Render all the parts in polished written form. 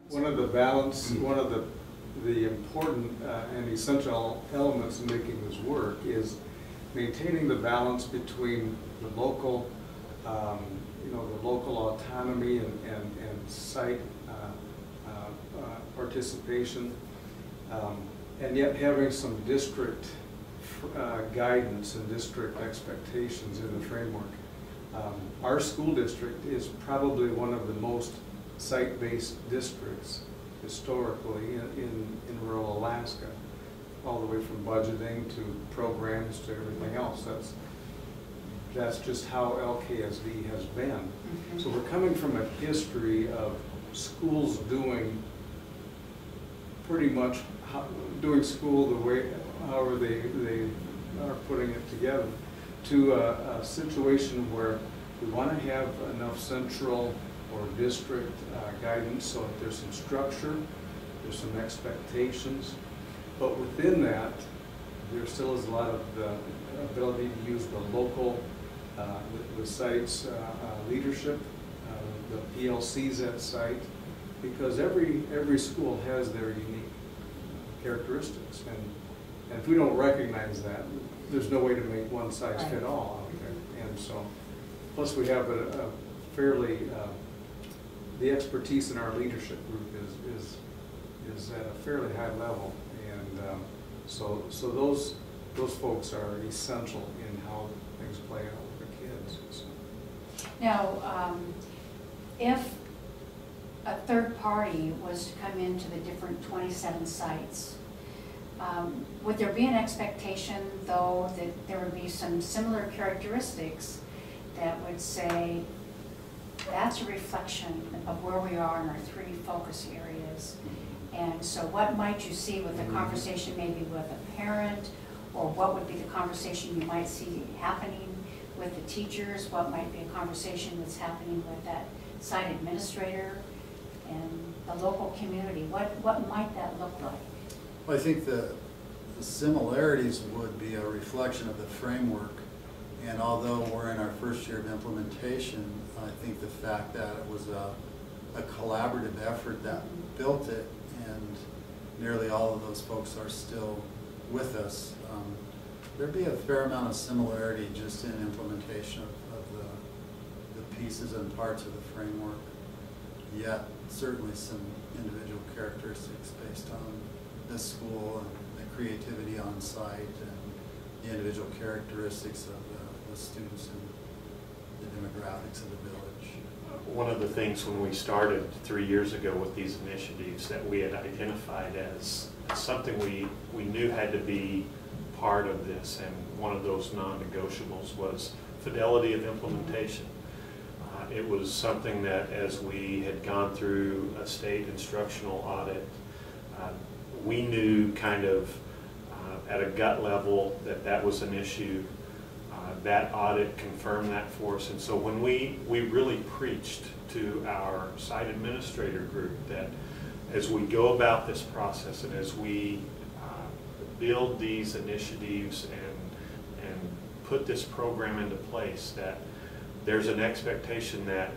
One of the important and essential elements in making this work is maintaining the balance between the local, the local autonomy and site participation, and yet having some district guidance and district expectations in the framework. Our school district is probably one of the most site-based districts historically in rural Alaska, all the way from budgeting to programs to everything else. That's just how LKSD has been. Mm-hmm. So we're coming from a history of schools doing pretty much doing school the way, however they are putting it together, to a situation where we want to have enough central or district guidance so that there's some structure, there's some expectations, but within that, there still is a lot of the ability to use the local, the site's leadership, the PLCs at site, because every school has their unique characteristics, and if we don't recognize that, there's no way to make one size fit all out there. And so, plus we have a fairly, the expertise in our leadership group is at a fairly high level, and so those folks are essential in how things play out with the kids. So. Now, if a third party was to come into the different 27 sites, would there be an expectation, though, that there would be some similar characteristics that would say that's a reflection of where we are in our 3 focus areas? And so what might you see with the conversation maybe with a parent, or what would be the conversation you might see happening with the teachers? What might be a conversation that's happening with that site administrator and the local community? What might that look like? Well, I think the similarities would be a reflection of the framework, and although we're in our first year of implementation, I think the fact that it was a collaborative effort that built it, and nearly all of those folks are still with us, there'd be a fair amount of similarity just in implementation of the pieces and parts of the framework, yet certainly some individual characteristics based on this school and the creativity on site and the individual characteristics of the students and the demographics of the village. One of the things when we started 3 years ago with these initiatives that we had identified as something we knew had to be part of this, and one of those non-negotiables was fidelity of implementation. It was something that as we had gone through a state instructional audit, we knew kind of at a gut level that was an issue. That audit confirmed that for us, and so when we really preached to our site administrator group that as we go about this process and as we build these initiatives and put this program into place, that there's an expectation that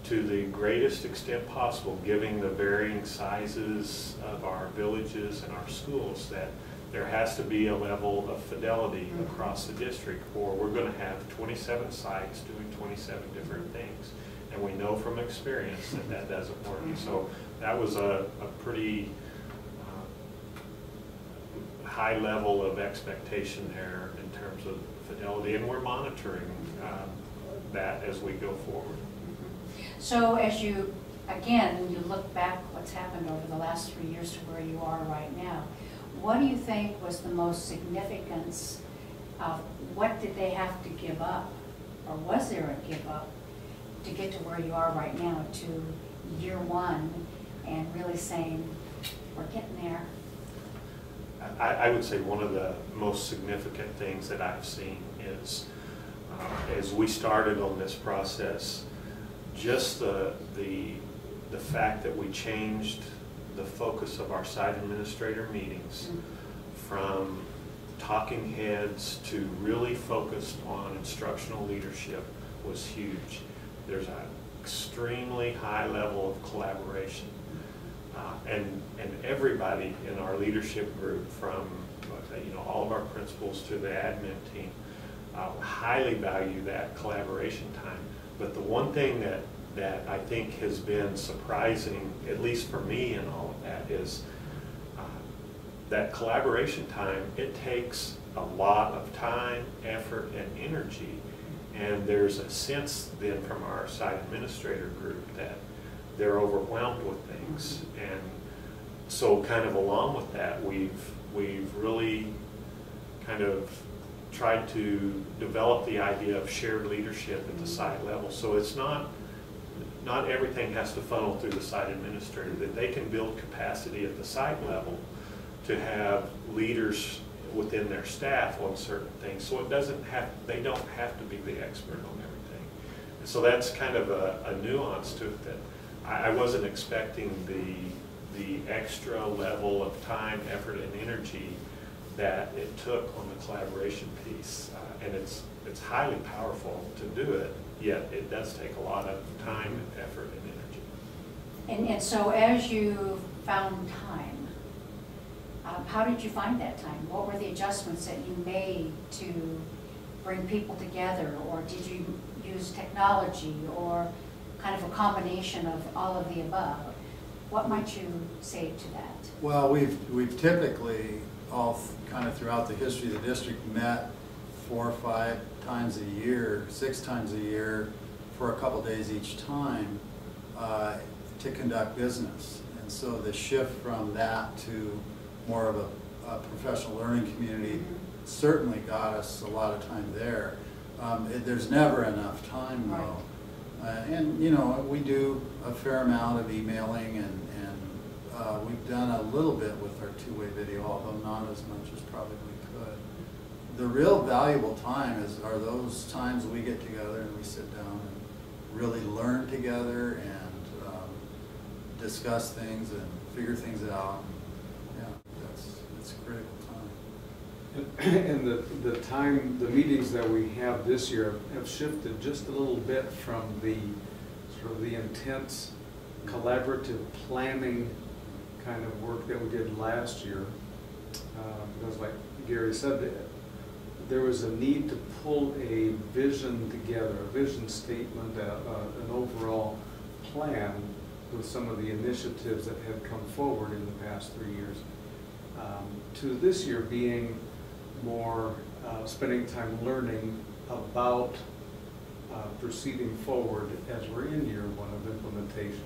to the greatest extent possible, given the varying sizes of our villages and our schools, that there has to be a level of fidelity across the district, or we're going to have 27 sites doing 27 different things. And we know from experience that doesn't work. So that was a pretty high level of expectation there in terms of fidelity, and we're monitoring that as we go forward. So as you, again, you look back what's happened over the last 3 years to where you are right now, what do you think was the most significance of what did they have to give up, or was there a give up to get to where you are right now, to year 1, and really saying, we're getting there? I would say one of the most significant things that I've seen is as we started on this process, just the fact that we changed the focus of our site administrator meetings from talking heads to really focused on instructional leadership was huge. There's an extremely high level of collaboration. And everybody in our leadership group, from all of our principals to the admin team, highly value that collaboration time. But the one thing that I think has been surprising, at least for me in all of that, is that collaboration time. It takes a lot of time, effort, and energy. And there's a sense then from our site administrator group that they're overwhelmed with things. And so kind of along with that, we've really kind of tried to develop the idea of shared leadership at the site level. So it's not everything has to funnel through the site administrator, that they can build capacity at the site level to have leaders within their staff on certain things. So they don't have to be the expert on everything. And so that's kind of a nuance to it that I wasn't expecting the extra level of time, effort, and energy that it took on the collaboration piece. And it's highly powerful to do it, yet it does take a lot of time, and effort, and energy. And so as you found time, how did you find that time? What were the adjustments that you made to bring people together? Or did you use technology, or kind of a combination of all of the above? What might you say to that? Well, we've typically all kind of throughout the history of the district met 4 or 5 times a year, 6 times a year for a couple days each time to conduct business. And so the shift from that to more of a professional learning community certainly got us a lot of time there. There's never enough time though. And we do a fair amount of emailing, and we've done a little bit with our two-way video, although not as much as probably we could. The real valuable time are those times we get together and we sit down and really learn together and discuss things and figure things out. It's a critical time. And the meetings that we have this year have shifted just a little bit from the sort of the intense collaborative planning kind of work that we did last year. Because like Gary said, there was a need to pull a vision together, a vision statement, an overall plan with some of the initiatives that have come forward in the past 3 years. To this year being more spending time learning about proceeding forward as we're in year 1 of implementation.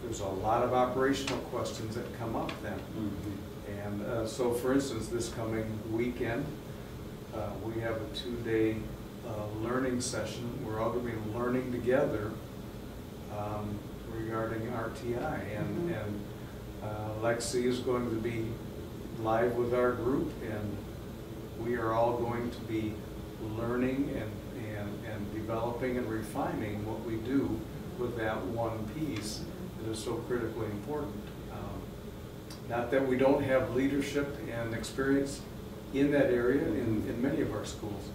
There's a lot of operational questions that come up then. And so for instance, this coming weekend, we have a 2-day learning session. We're all going to be learning together regarding RTI. And Lexi is going to be live with our group, and we are all going to be learning and developing and refining what we do with that one piece that is so critically important. Not that we don't have leadership and experience in that area in many of our schools,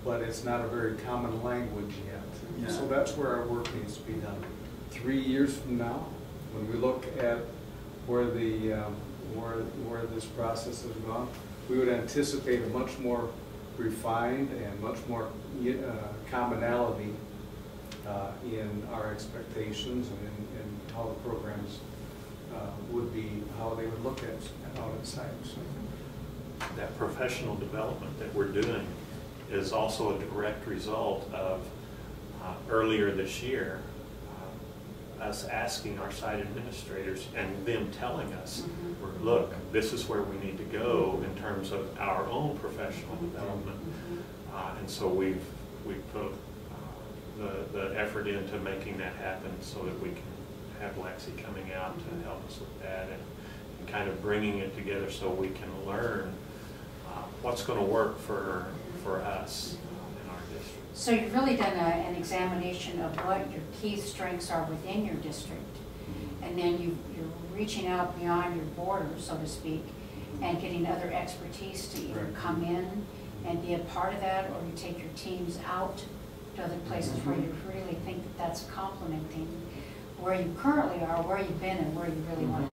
but it's not a very common language yet. Yeah. So that's where our work needs to be done. 3 years from now, when we look at where where this process has gone, we would anticipate a much more refined and much more commonality in our expectations and in how the programs would be, how they would look at out at site. So that professional development that we're doing is also a direct result of earlier this year us asking our site administrators and them telling us, look, this is where we need to go in terms of our own professional development. And so we've put the effort into making that happen so that we can have Lexi coming out to help us with that and kind of bringing it together so we can learn what's going to work for us in our district. So you've really done an examination of what your key strengths are within your district. And then you're reaching out beyond your borders, so to speak, and getting other expertise to either come in and be a part of that, or you take your teams out to other places where you really think that that's complementing where you currently are, where you've been, and where you really want to